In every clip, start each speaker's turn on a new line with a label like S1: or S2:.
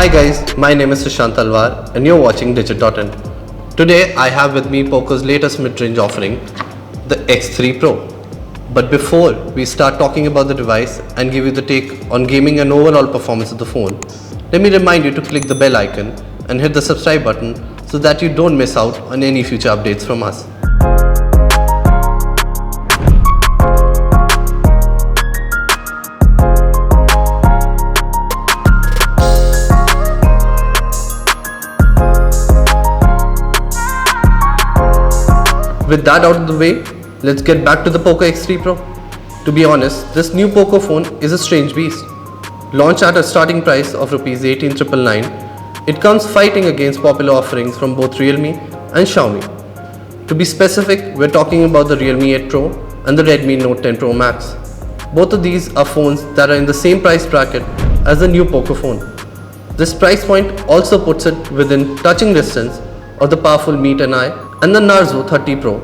S1: Hi guys, my name is Sushant Talwar and you're watching Digit.in. Today I have with me Poco's latest mid-range offering, the X3 Pro. But before we start talking about the device and give you the take on gaming and overall performance of the phone, let me remind you to click the bell icon and hit the subscribe button so that you don't miss out on any future updates from us. With that out of the way, let's get back to the Poco X3 Pro. To be honest, this new Poco phone is a strange beast. Launched at a starting price of Rs 18,999, it comes fighting against popular offerings from both Realme and Xiaomi. To be specific, we're talking about the Realme 8 Pro and the Redmi Note 10 Pro Max. Both of these are phones that are in the same price bracket as the new Poco phone. This price point also puts it within touching distance of the powerful Mi 10i and the Narzo 30 Pro,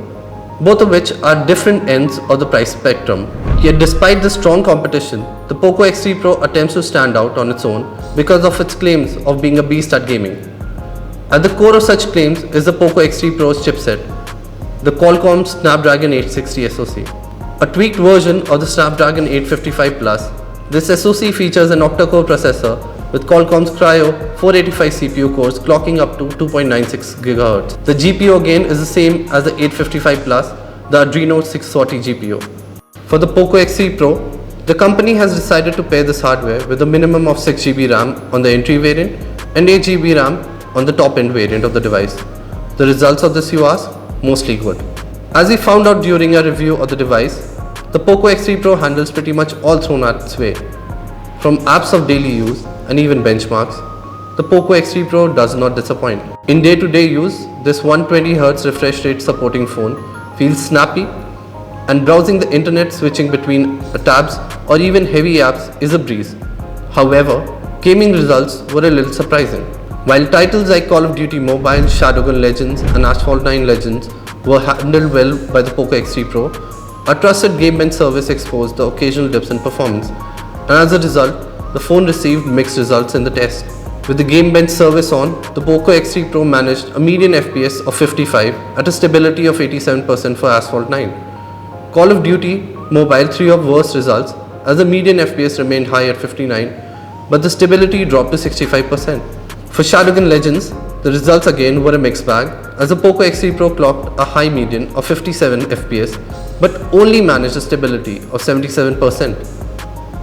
S1: both of which are different ends of the price spectrum. Yet despite the strong competition, the Poco X3 Pro attempts to stand out on its own because of its claims of being a beast at gaming. At the core of such claims is the Poco X3 Pro's chipset, the Qualcomm Snapdragon 860 SoC. A tweaked version of the Snapdragon 855 Plus, this SoC features an octa-core processor with Qualcomm's Cryo 485 CPU cores clocking up to 2.96 GHz. The GPU again is the same as the 855 Plus, the Adreno 640 GPU. For the Poco X3 Pro, the company has decided to pair this hardware with a minimum of 6GB RAM on the entry variant and 8GB RAM on the top-end variant of the device. The results of this, you ask? Mostly good. As we found out during a review of the device, the Poco X3 Pro handles pretty much all thrown at its way. From apps of daily use and even benchmarks, the Poco X3 Pro does not disappoint. In day-to-day use, this 120Hz refresh rate supporting phone feels snappy, and browsing the internet switching between tabs or even heavy apps is a breeze. However, gaming results were a little surprising. While titles like Call of Duty Mobile, Shadowgun Legends and Asphalt Legends were handled well by the Poco X3 Pro, a trusted Geekbench service exposed the occasional dips in performance, and as a result, the phone received mixed results in the test. With the Geekbench service on, the Poco X3 Pro managed a median FPS of 55 at a stability of 87% for Asphalt 9. Call of Duty Mobile threw up worse results as the median FPS remained high at 59, but the stability dropped to 65%. For Shadowgun Legends, the results again were a mixed bag as the Poco X3 Pro clocked a high median of 57 FPS but only managed a stability of 77%.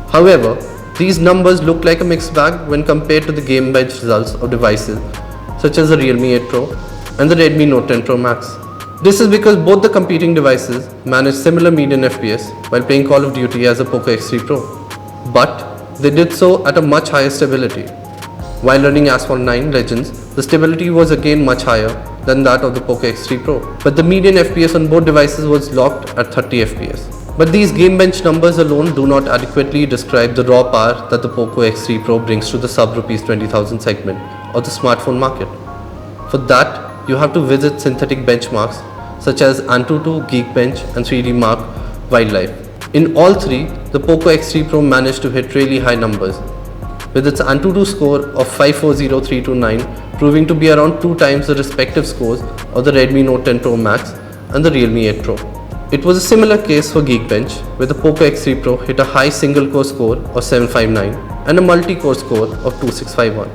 S1: However, these numbers look like a mixed bag when compared to the Geekbench results of devices such as the Realme 8 Pro and the Redmi Note 10 Pro Max. This is because both the competing devices manage similar median FPS while playing Call of Duty as the Poco X3 Pro, but they did so at a much higher stability. While running Asphalt 9 Legends, the stability was again much higher than that of the Poco X3 Pro, but the median FPS on both devices was locked at 30 FPS. But these Geekbench numbers alone do not adequately describe the raw power that the Poco X3 Pro brings to the sub Rs 20,000 segment of the smartphone market. For that, you have to visit synthetic benchmarks such as Antutu, Geekbench and 3D Mark Wildlife. In all three, the Poco X3 Pro managed to hit really high numbers, with its Antutu score of 540329 proving to be around 2 times the respective scores of the Redmi Note 10 Pro Max and the Realme 8 Pro. It was a similar case for Geekbench, where the Poco X3 Pro hit a high single-core score of 759 and a multi-core score of 2651.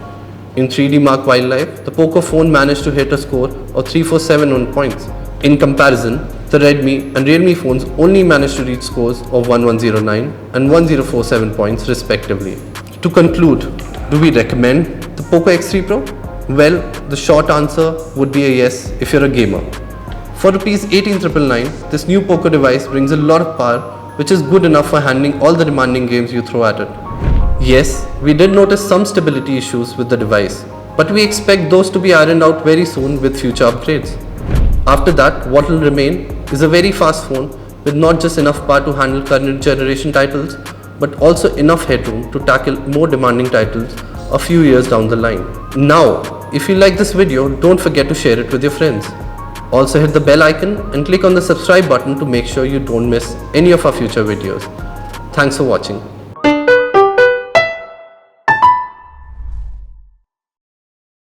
S1: In 3D Mark Wildlife, the Poco phone managed to hit a score of 3471 points. In comparison, the Redmi and Realme phones only managed to reach scores of 1109 and 1047 points respectively. To conclude, do we recommend the Poco X3 Pro? Well, the short answer would be a yes if you're a gamer. For Rs 18,999, this new Poco device brings a lot of power, which is good enough for handling all the demanding games you throw at it. Yes, we did notice some stability issues with the device, but we expect those to be ironed out very soon with future upgrades. After that, what will remain is a very fast phone with not just enough power to handle current generation titles, but also enough headroom to tackle more demanding titles a few years down the line. Now, if you like this video, don't forget to share it with your friends. Also hit the bell icon and click on the subscribe button to make sure you don't miss any of our future videos. Thanks for watching.